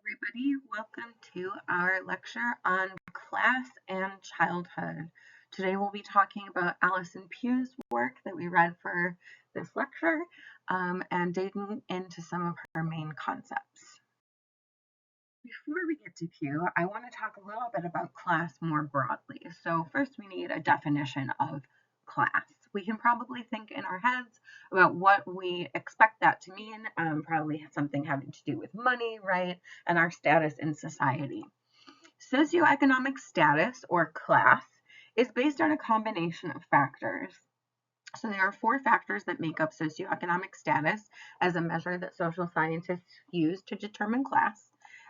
Everybody. Welcome to our lecture on class and childhood. Today we'll be talking about Allison Pugh's work that we read for this lecture and digging into some of her main concepts. Before we get to Pugh, I want to talk a little bit about class more broadly. So first we need a definition of class. We can probably think in our heads about what we expect that to mean, probably something having to do with money, right, and our status in society. Socioeconomic status, or class, is based on a combination of factors. So there are four factors that make up socioeconomic status as a measure that social scientists use to determine class.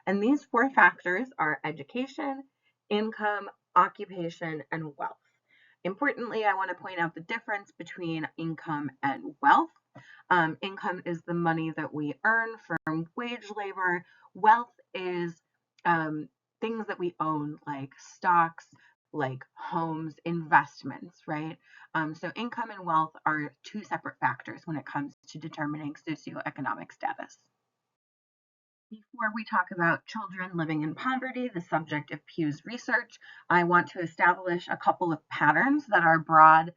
And these four factors are education, income, occupation, and wealth. Importantly, I want to point out the difference between income and wealth. Income is the money that we earn from wage labor. Wealth is things that we own, like stocks, like homes, investments, right? So income and wealth are two separate factors when it comes to determining socioeconomic status. Before we talk about children living in poverty, the subject of Pugh's research, I want to establish a couple of patterns that are broad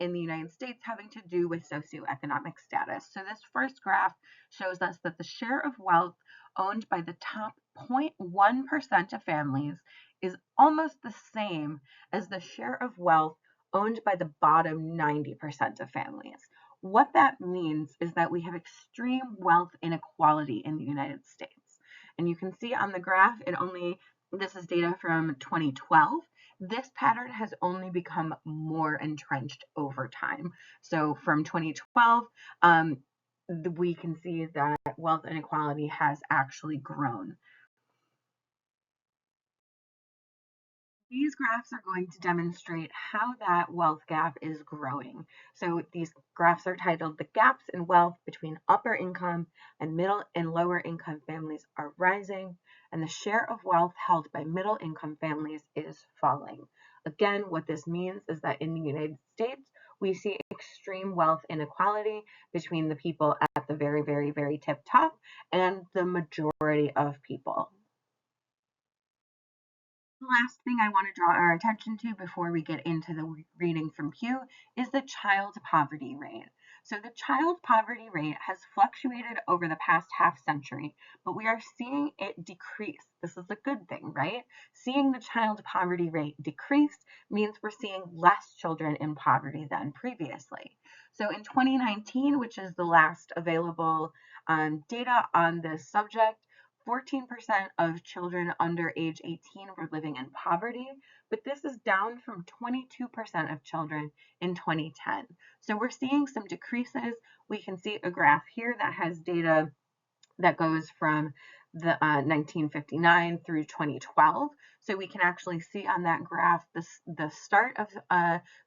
in the United States having to do with socioeconomic status. So this first graph shows us that the share of wealth owned by the top 0.1% of families is almost the same as the share of wealth owned by the bottom 90% of families. What that means is that we have extreme wealth inequality in the United States. And you can see on the graph, this is data from 2012. This pattern has only become more entrenched over time. So from 2012, we can see that wealth inequality has actually grown. These graphs are going to demonstrate how that wealth gap is growing. So these graphs are titled "The Gaps in Wealth Between Upper Income and Middle and Lower Income Families Are Rising, and the share of wealth held by middle income families is falling." Again, what this means is that in the United States, we see extreme wealth inequality between the people at the very, very, very tip top and the majority of people. The last thing I want to draw our attention to before we get into the reading from Pugh is the child poverty rate. So the child poverty rate has fluctuated over the past half century, but we are seeing it decrease. This is a good thing, right? Seeing the child poverty rate decrease means we're seeing less children in poverty than previously. So in 2019, which is the last available data on this subject, 14% of children under age 18 were living in poverty, but this is down from 22% of children in 2010. So we're seeing some decreases. We can see a graph here that has data that goes from the 1959 through 2012. So we can actually see on that graph the start of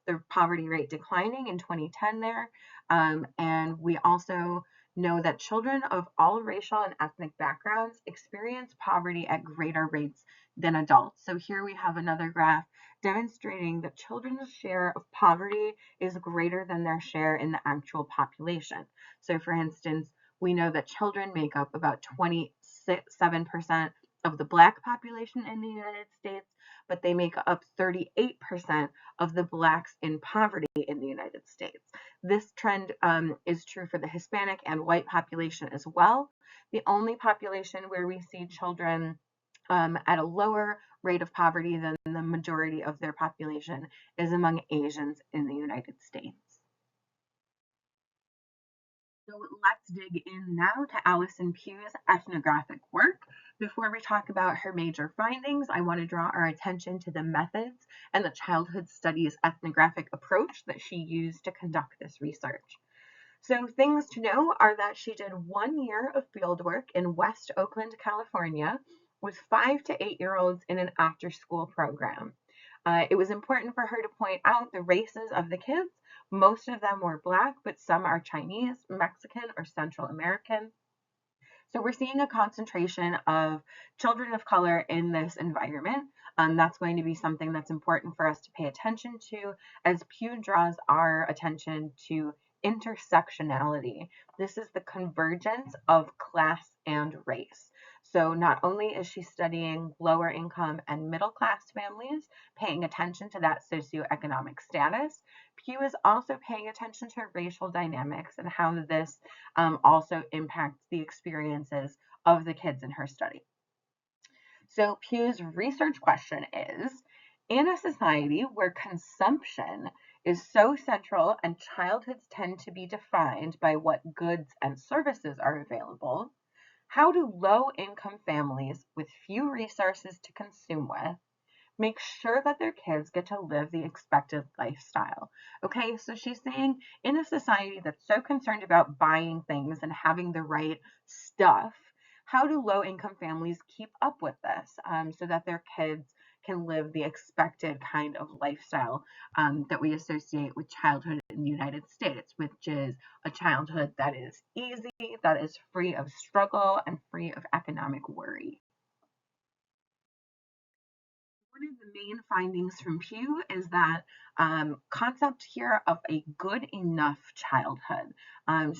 the poverty rate declining in 2010 there. And we also know that children of all racial and ethnic backgrounds experience poverty at greater rates than adults. So here we have another graph demonstrating that children's share of poverty is greater than their share in the actual population. So for instance, we know that children make up about 27% of the Black population in the United States, but they make up 38% of the Blacks in poverty in the United States. This trend is true for the Hispanic and white population as well. The only population where we see children at a lower rate of poverty than the majority of their population is among Asians in the United States. So let's dig in now to Allison Pugh's ethnographic work. Before we talk about her major findings, I want to draw our attention to the methods and the childhood studies ethnographic approach that she used to conduct this research. So things to know are that she did 1 year of fieldwork in West Oakland, California, with 5 to 8-year-olds in an after-school program. It was important for her to point out the races of the kids. Most of them were Black, but some are Chinese, Mexican, or Central American. So we're seeing a concentration of children of color in this environment. That's going to be something that's important for us to pay attention to as Pugh draws our attention to intersectionality. This is the convergence of class and race. So not only is she studying lower income and middle class families, paying attention to that socioeconomic status, Pugh is also paying attention to racial dynamics and how this also impacts the experiences of the kids in her study. So Pugh's research question is, in a society where consumption is so central and childhoods tend to be defined by what goods and services are available, how do low-income families with few resources to consume with make sure that their kids get to live the expected lifestyle? Okay, so she's saying in a society that's so concerned about buying things and having the right stuff, how do low income families keep up with this so that their kids can live the expected kind of lifestyle that we associate with childhood in the United States, which is a childhood that is easy, that is free of struggle, and free of economic worry? One of the main findings from Pew is that concept here of a good enough childhood.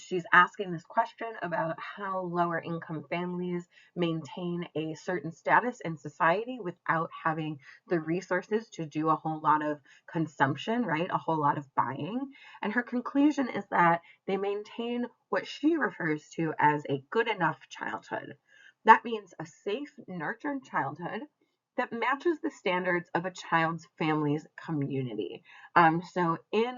She's asking this question about how lower income families maintain a certain status in society without having the resources to do a whole lot of consumption, right? A whole lot of buying. And her conclusion is that they maintain what she refers to as a good enough childhood. That means a safe, nurtured childhood that matches the standards of a child's family's community. So in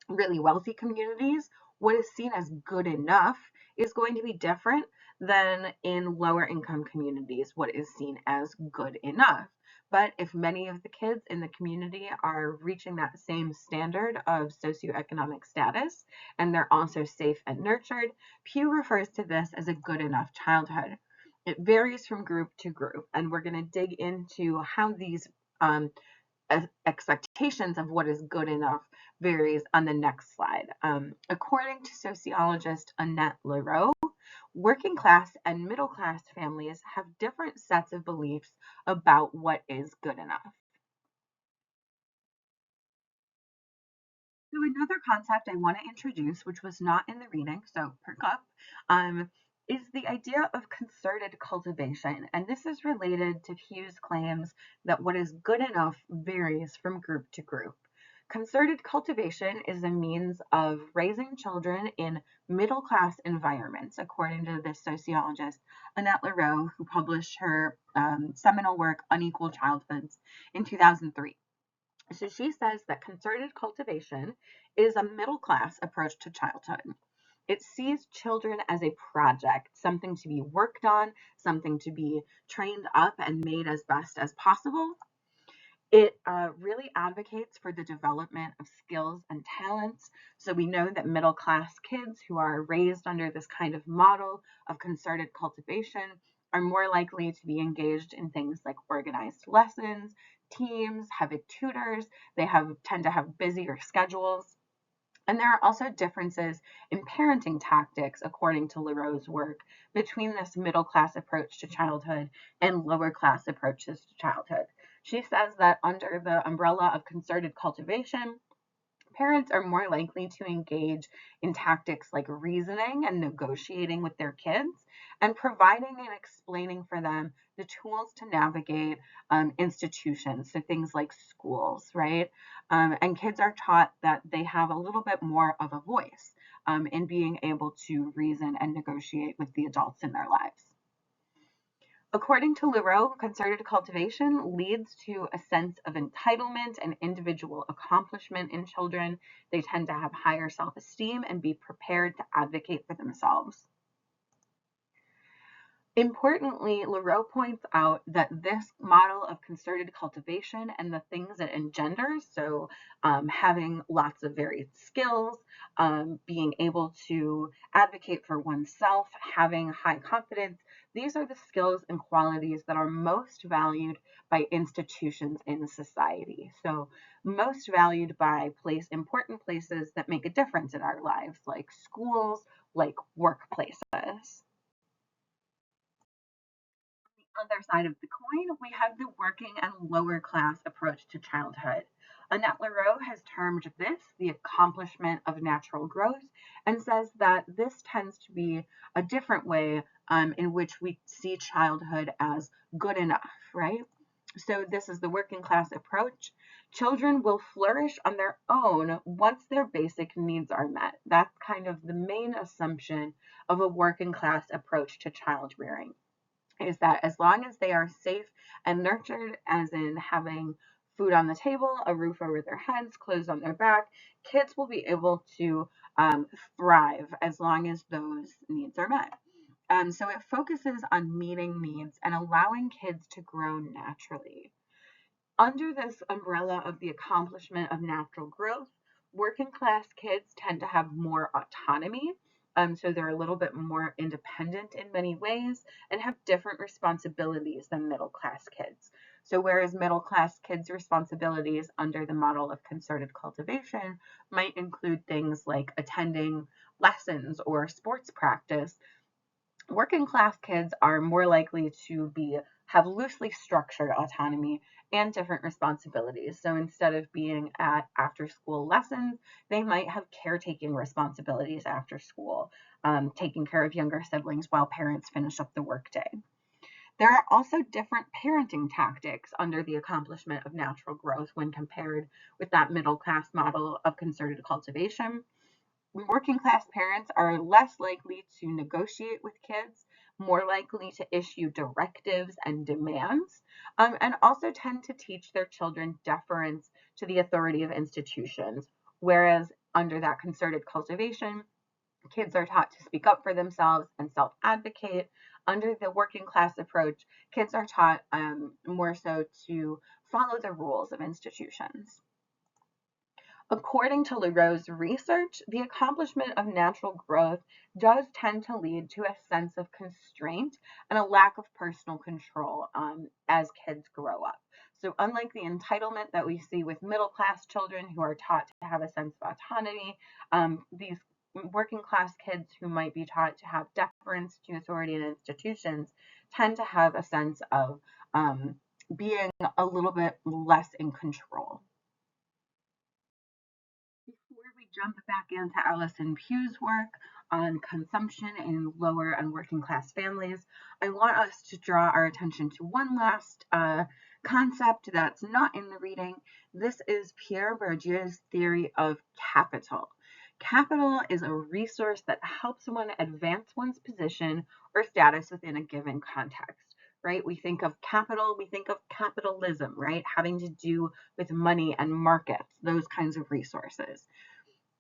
really wealthy communities, what is seen as good enough is going to be different than in lower income communities, what is seen as good enough. But if many of the kids in the community are reaching that same standard of socioeconomic status and they're also safe and nurtured, Pew refers to this as a good enough childhood. It varies from group to group, and we're going to dig into how these expectations of what is good enough varies on the next slide. According to sociologist Annette Lareau, working class and middle class families have different sets of beliefs about what is good enough. So another concept I want to introduce, which was not in the reading, so perk up, is the idea of concerted cultivation. And this is related to Pugh's claims that what is good enough varies from group to group. Concerted cultivation is a means of raising children in middle class environments, according to this sociologist, Annette Lareau, who published her seminal work, Unequal Childhoods, in 2003. So she says that concerted cultivation is a middle class approach to childhood. It sees children as a project, something to be worked on, something to be trained up and made as best as possible. It really advocates for the development of skills and talents. So we know that middle class kids who are raised under this kind of model of concerted cultivation are more likely to be engaged in things like organized lessons, teams, having tutors. They tend to have busier schedules. And there are also differences in parenting tactics, according to Lareau's work, between this middle class approach to childhood and lower class approaches to childhood. She says that under the umbrella of concerted cultivation, parents are more likely to engage in tactics like reasoning and negotiating with their kids and providing and explaining for them the tools to navigate institutions, so things like schools, right? And kids are taught that they have a little bit more of a voice in being able to reason and negotiate with the adults in their lives. According to Lareau, concerted cultivation leads to a sense of entitlement and individual accomplishment in children. They tend to have higher self-esteem and be prepared to advocate for themselves. Importantly, Lareau points out that this model of concerted cultivation and the things it engenders, so having lots of varied skills, being able to advocate for oneself, having high confidence, these are the skills and qualities that are most valued by institutions in society. So most valued by important places that make a difference in our lives, like schools, like workplaces. Other side of the coin, we have the working and lower class approach to childhood. Annette Lareau has termed this the accomplishment of natural growth and says that this tends to be a different way in which we see childhood as good enough, right? So this is the working class approach. Children will flourish on their own once their basic needs are met. That's kind of the main assumption of a working class approach to child rearing, is that as long as they are safe and nurtured, as in having food on the table, a roof over their heads, clothes on their back, kids will be able to thrive as long as those needs are met. So it focuses on meeting needs and allowing kids to grow naturally. Under this umbrella of the accomplishment of natural growth, working class kids tend to have more autonomy. So they're a little bit more independent in many ways and have different responsibilities than middle class kids. So whereas middle class kids' responsibilities under the model of concerted cultivation might include things like attending lessons or sports practice, working class kids are more likely to have loosely structured autonomy and different responsibilities. So instead of being at after school lessons, they might have caretaking responsibilities after school, taking care of younger siblings while parents finish up the workday. There are also different parenting tactics under the accomplishment of natural growth when compared with that middle class model of concerted cultivation. Working class parents are less likely to negotiate with kids, more likely to issue directives and demands, and also tend to teach their children deference to the authority of institutions. Whereas under that concerted cultivation, kids are taught to speak up for themselves and self advocate. Under the working class approach, kids are taught more so to follow the rules of institutions. According to Lareau's research, the accomplishment of natural growth does tend to lead to a sense of constraint and a lack of personal control as kids grow up. So, unlike the entitlement that we see with middle class children who are taught to have a sense of autonomy, these working class kids who might be taught to have deference to authority and institutions tend to have a sense of being a little bit less in control. Before we jump back into Allison Pugh's work on consumption in lower and working class families, I want us to draw our attention to one last concept that's not in the reading. This is Pierre Bourdieu's theory of capital. Capital is a resource that helps one advance one's position or status within a given context, right? We think of capital, we think of capitalism, right? Having to do with money and markets, those kinds of resources.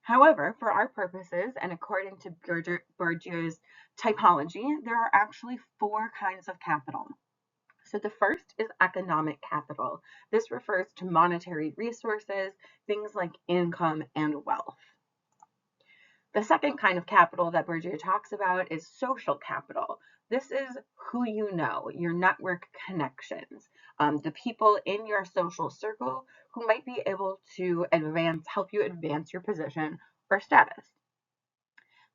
However, for our purposes, and according to Bourdieu's typology, there are actually four kinds of capital. So the first is economic capital. This refers to monetary resources, things like income and wealth. The second kind of capital that Bourdieu talks about is social capital. This is who you know, your network connections, the people in your social circle who might be able to help you advance your position or status.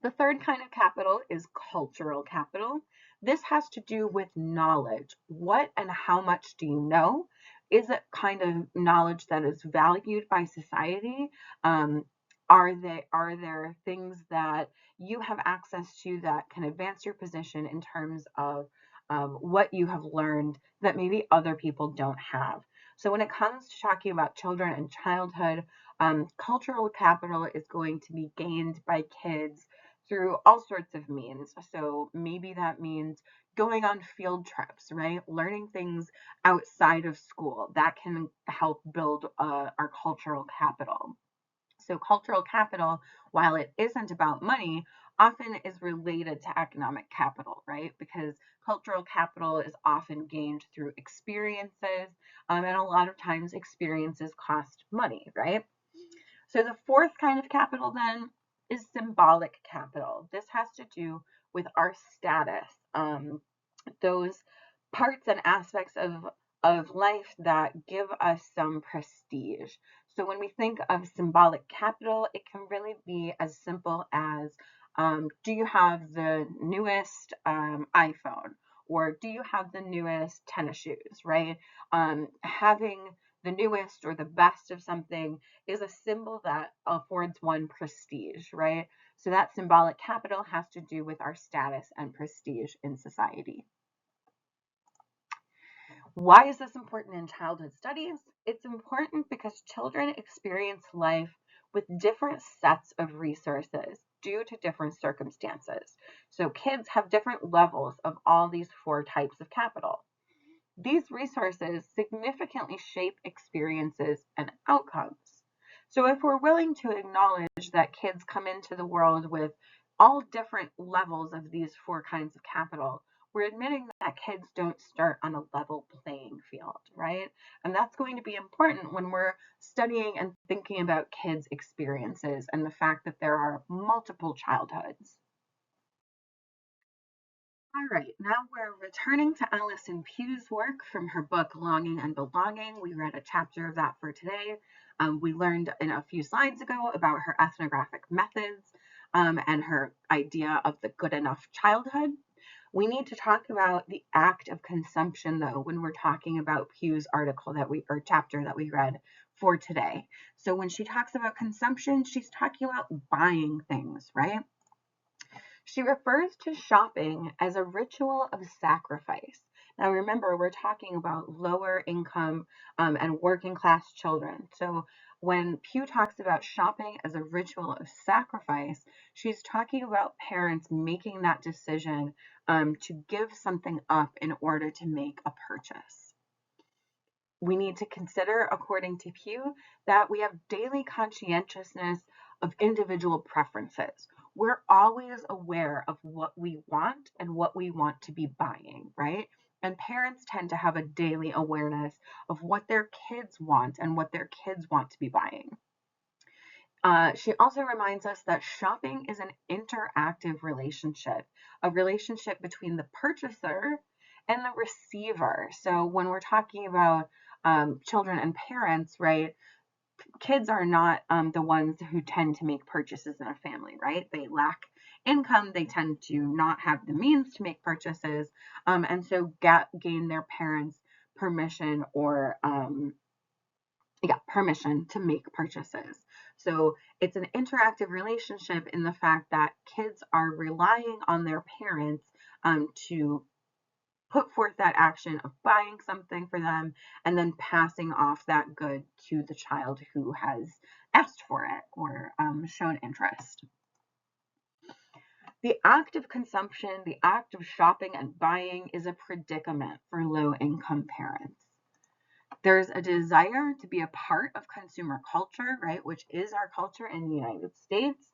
The third kind of capital is cultural capital. This has to do with knowledge. What and how much do you know? Is it kind of knowledge that is valued by society? Are there things that you have access to that can advance your position in terms of what you have learned that maybe other people don't have? So when it comes to talking about children and childhood, cultural capital is going to be gained by kids through all sorts of means. So maybe that means going on field trips, right? Learning things outside of school that can help build our cultural capital. So cultural capital, while it isn't about money, often is related to economic capital, right? Because cultural capital is often gained through experiences, and a lot of times experiences cost money, right? So the fourth kind of capital then is symbolic capital. This has to do with our status, those parts and aspects of life that give us some prestige. So when we think of symbolic capital, it can really be as simple as do you have the newest iPhone? Or do you have the newest tennis shoes, right? Having the newest or the best of something is a symbol that affords one prestige, right? So that symbolic capital has to do with our status and prestige in society. Why is this important in childhood studies? It's important because children experience life with different sets of resources due to different circumstances. So kids have different levels of all these four types of capital. These resources significantly shape experiences and outcomes. So if we're willing to acknowledge that kids come into the world with all different levels of these four kinds of capital, we're admitting that kids don't start on a level playing field, right? And that's going to be important when we're studying and thinking about kids' experiences and the fact that there are multiple childhoods. All right, now we're returning to Alison Pugh's work from her book Longing and Belonging. We read a chapter of that for today. We learned in a few slides ago about her ethnographic methods and her idea of the good enough childhood. We need to talk about the act of consumption, though, when we're talking about Pugh's article or chapter that we read for today. So when she talks about consumption, she's talking about buying things, right? She refers to shopping as a ritual of sacrifice. Now, remember, we're talking about lower income and working class children. So, when Pugh talks about shopping as a ritual of sacrifice, she's talking about parents making that decision to give something up in order to make a purchase. We need to consider, according to Pugh, that we have daily conscientiousness of individual preferences. We're always aware of what we want and what we want to be buying, right? And parents tend to have a daily awareness of what their kids want and what their kids want to be buying. She also reminds us that shopping is an interactive relationship, a relationship between the purchaser and the receiver. So when we're talking about children and parents, right, kids are not the ones who tend to make purchases in a family, right? They lack income, they tend to not have the means to make purchases, and so gain their parents' permission or permission to make purchases. So it's an interactive relationship in the fact that kids are relying on their parents to put forth that action of buying something for them and then passing off that good to the child who has asked for it or shown interest. The act of consumption, the act of shopping and buying is a predicament for low-income parents. There's a desire to be a part of consumer culture, right, which is our culture in the United States,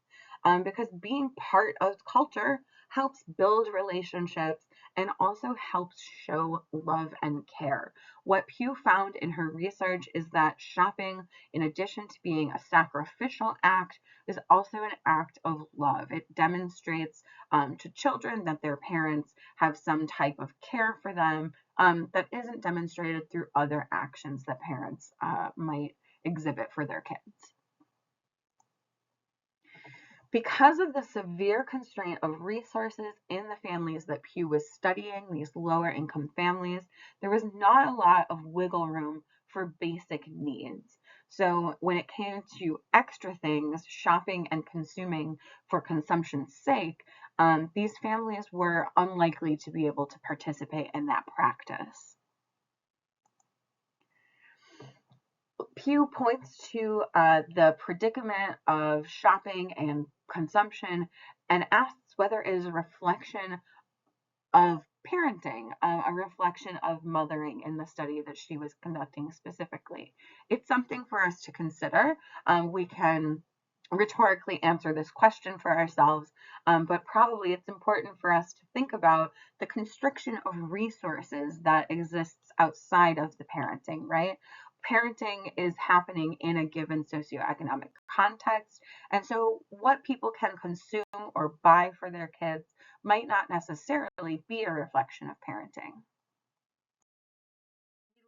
because being part of culture helps build relationships and also helps show love and care. What Pugh found in her research is that shopping, in addition to being a sacrificial act, is also an act of love. It demonstrates to children that their parents have some type of care for them that isn't demonstrated through other actions that parents might exhibit for their kids. Because of the severe constraint of resources in the families that Pugh was studying, these lower income families, there was not a lot of wiggle room for basic needs. So when it came to extra things, shopping and consuming for consumption's sake, these families were unlikely to be able to participate in that practice. Pugh points to the predicament of shopping and consumption and asks whether it is a reflection of parenting, a reflection of mothering in the study that she was conducting specifically. It's something for us to consider. We can rhetorically answer this question for ourselves, but probably it's important for us to think about the constriction of resources that exists outside of the parenting, right? Parenting is happening in a given socioeconomic context, and so what people can consume or buy for their kids might not necessarily be a reflection of parenting.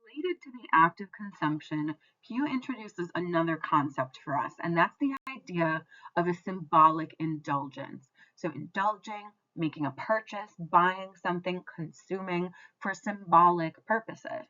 Related to the act of consumption, Pugh introduces another concept for us, and that's the idea of a symbolic indulgence. So indulging, making a purchase, buying something, consuming for symbolic purposes.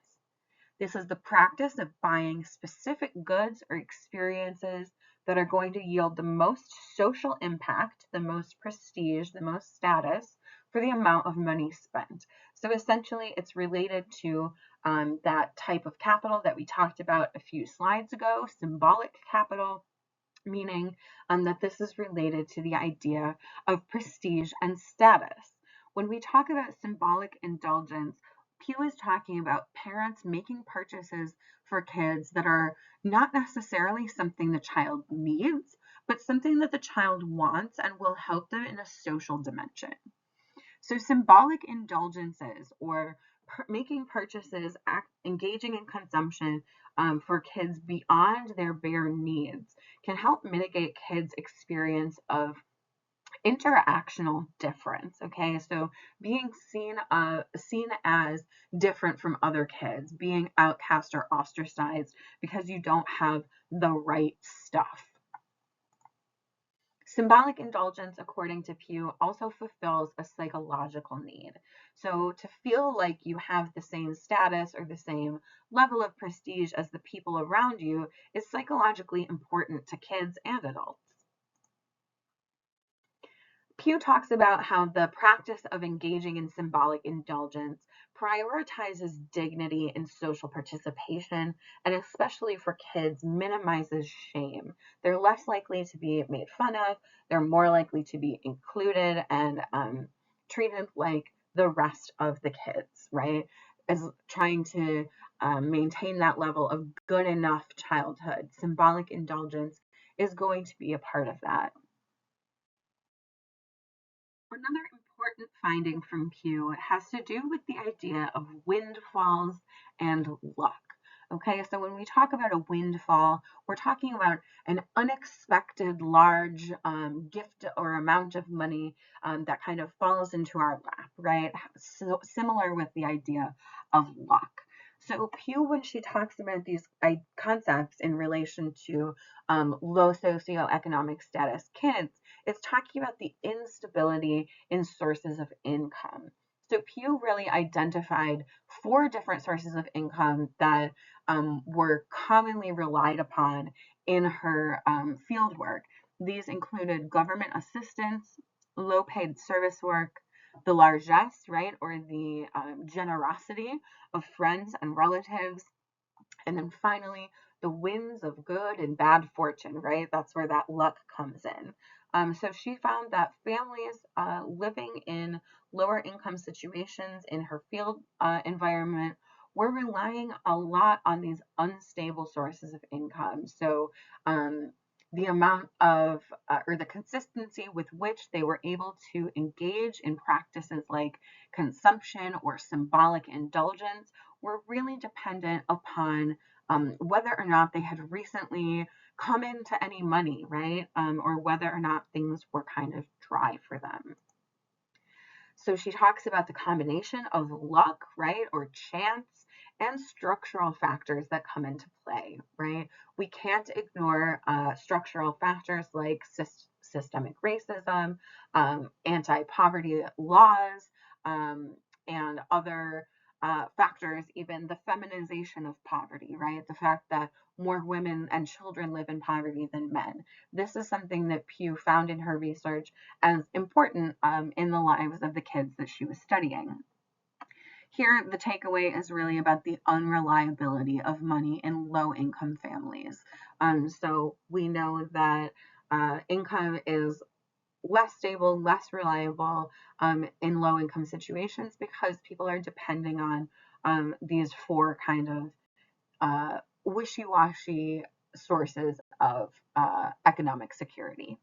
This is the practice of buying specific goods or experiences that are going to yield the most social impact, the most prestige, the most status for the amount of money spent. So essentially, it's related to that type of capital that we talked about a few slides ago, symbolic capital, meaning that this is related to the idea of prestige and status. When we talk about symbolic indulgence, Pew is talking about parents making purchases for kids that are not necessarily something the child needs, but something that the child wants and will help them in a social dimension. So symbolic indulgences or making purchases, engaging in consumption for kids beyond their bare needs can help mitigate kids' experience of interactional difference. Okay, so being seen as different from other kids, being outcast or ostracized because you don't have the right stuff. Symbolic indulgence, according to Pew, also fulfills a psychological need. So to feel like you have the same status or the same level of prestige as the people around you is psychologically important to kids and adults. Pew talks about how the practice of engaging in symbolic indulgence prioritizes dignity and social participation, and especially for kids, minimizes shame. They're less likely to be made fun of, they're more likely to be included and treated like the rest of the kids, right? As trying to maintain that level of good enough childhood. Symbolic indulgence is going to be a part of that. Another important finding from Pew has to do with the idea of windfalls and luck. Okay, so when we talk about a windfall, we're talking about an unexpected large gift or amount of money that kind of falls into our lap, right? So similar with the idea of luck. So Pew, when she talks about these concepts in relation to low socioeconomic status kids, it's talking about the instability in sources of income. So Pew really identified 4 different sources of income that were commonly relied upon in her field work. These included government assistance, low paid service work, the largesse, right, or the generosity of friends and relatives, and then finally, the winds of good and bad fortune, right? That's where that luck comes in. So she found that families living in lower income situations in her field environment were relying a lot on these unstable sources of income. So the amount of, or the consistency with which they were able to engage in practices like consumption or symbolic indulgence were really dependent upon whether or not they had recently come into any money, right? Or whether or not things were kind of dry for them. So she talks about the combination of luck, right, or chance, and structural factors that come into play, right? We can't ignore structural factors like systemic racism, anti-poverty laws, and other factors, even the feminization of poverty, right? The fact that more women and children live in poverty than men. This is something that Pew found in her research as important in the lives of the kids that she was studying. Here, the takeaway is really about the unreliability of money in low income families. So we know that income is less stable, less reliable in low income situations because people are depending on these 4 kind of wishy-washy sources of economic security.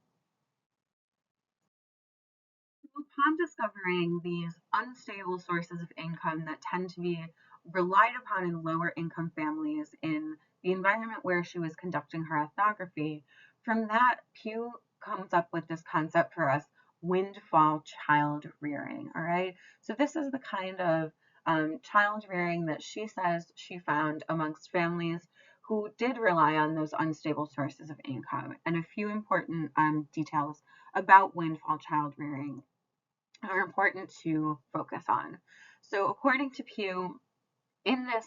Upon discovering these unstable sources of income that tend to be relied upon in lower income families in the environment where she was conducting her ethnography, from that, Pew comes up with this concept for us, windfall child rearing. All right. So this is the kind of child rearing that she says she found amongst families who did rely on those unstable sources of income. And a few important details about windfall child rearing are important to focus on. So according to Pew, In this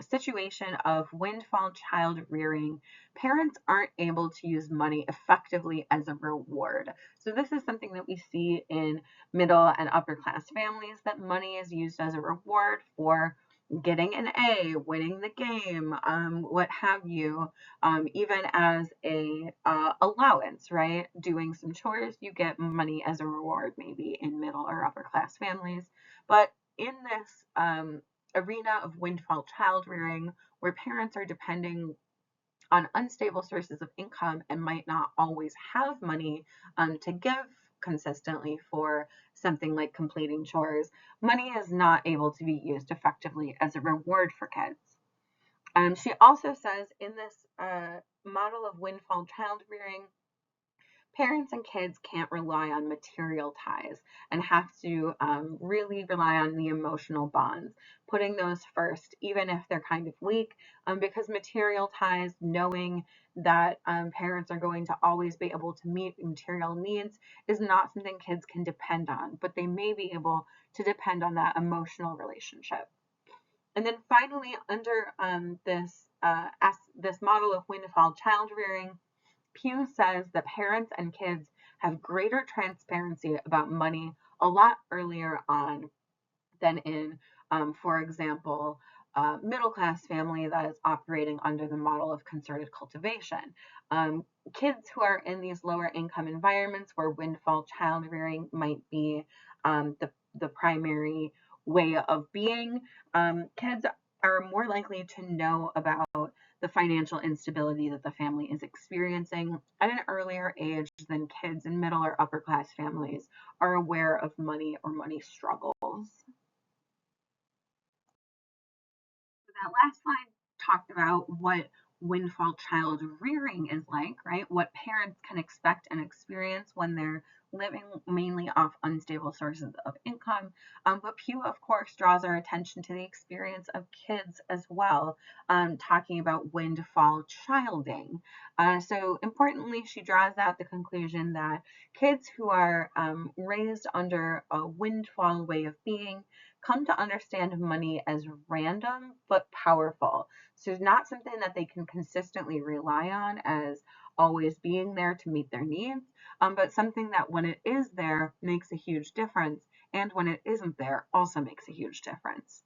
situation of windfall child rearing, parents aren't able to use money effectively as a reward. So this is something that we see in middle and upper class families, that money is used as a reward for getting an A, winning the game, what have you, even as a allowance, right? Doing some chores, you get money as a reward, maybe in middle or upper class families. But in this arena of windfall child rearing, where parents are depending on unstable sources of income and might not always have money to give consistently for something like completing chores, money is not able to be used effectively as a reward for kids. She also says in this model of windfall child rearing, parents and kids can't rely on material ties and have to really rely on the emotional bonds, putting those first, even if they're kind of weak, because material ties, knowing that parents are going to always be able to meet material needs, is not something kids can depend on, but they may be able to depend on that emotional relationship. And then finally, under this model of windfall child rearing, Pew says that parents and kids have greater transparency about money a lot earlier on than in, for example, a middle class family that is operating under the model of concerted cultivation. Kids who are in these lower income environments where windfall child rearing might be the primary way of being, kids are more likely to know about the financial instability that the family is experiencing at an earlier age than kids in middle or upper class families are aware of money or money struggles. That last slide talked about what windfall child rearing is like, right? What parents can expect and experience when they're living mainly off unstable sources of income. But Pew, of course, draws our attention to the experience of kids as well, talking about windfall childing. So, importantly, she draws out the conclusion that kids who are raised under a windfall way of being come to understand money as random but powerful. So it's not something that they can consistently rely on as always being there to meet their needs, but something that when it is there makes a huge difference, and when it isn't there also makes a huge difference.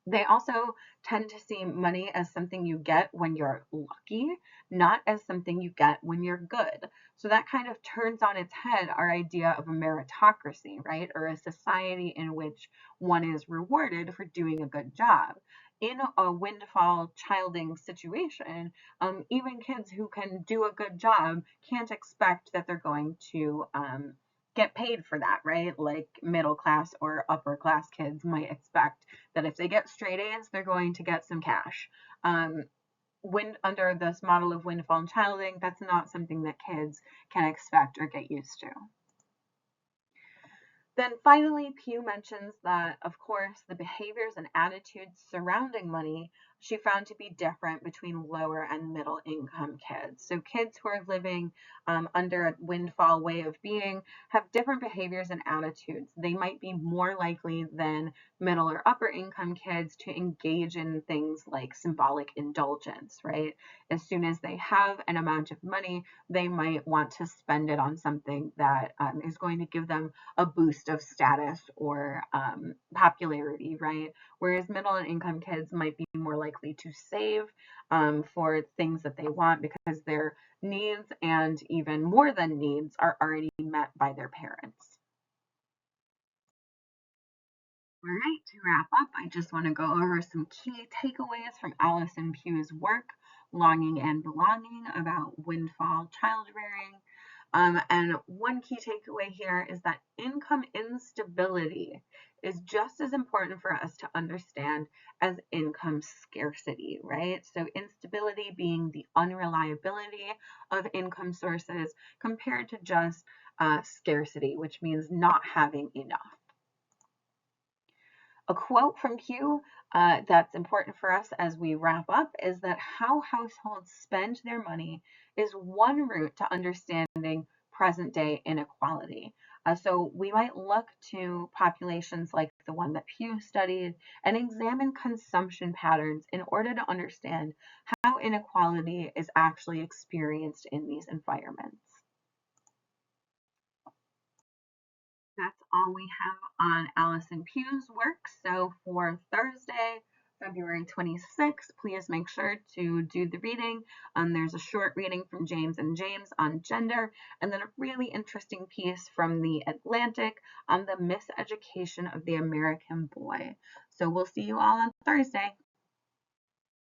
They also tend to see money as something you get when you're lucky, not as something you get when you're good. So that kind of turns on its head our idea of a meritocracy, right? Or a society in which one is rewarded for doing a good job. In a windfall childing situation, even kids who can do a good job can't expect that they're going to get paid for that, right? Like middle class or upper class kids might expect that if they get straight A's, they're going to get some cash. When under this model of windfall childing, that's not something that kids can expect or get used to. Then finally, Pew mentions that, of course, the behaviors and attitudes surrounding money she found to be different between lower and middle income kids. So kids who are living under a windfall way of being have different behaviors and attitudes. They might be more likely than middle or upper income kids to engage in things like symbolic indulgence, right? As soon as they have an amount of money, they might want to spend it on something that is going to give them a boost of status or popularity, right? Whereas middle and income kids might be more likely to save for things that they want because their needs, and even more than needs, are already met by their parents. All right, to wrap up, I just want to go over some key takeaways from Alison Pugh's work, Longing and Belonging, about windfall child rearing. And one key takeaway here is that income instability is just as important for us to understand as income scarcity, right? So, instability being the unreliability of income sources compared to just scarcity, which means not having enough. A quote from Pew that's important for us as we wrap up is that how households spend their money is one route to understanding present day inequality. So we might look to populations like the one that Pew studied and examine consumption patterns in order to understand how inequality is actually experienced in these environments. That's all we have on Allison Pugh's work. So for Thursday, February 26th, please make sure to do the reading. There's a short reading from James and James on gender, and then a really interesting piece from The Atlantic on the miseducation of the American boy. So we'll see you all on Thursday.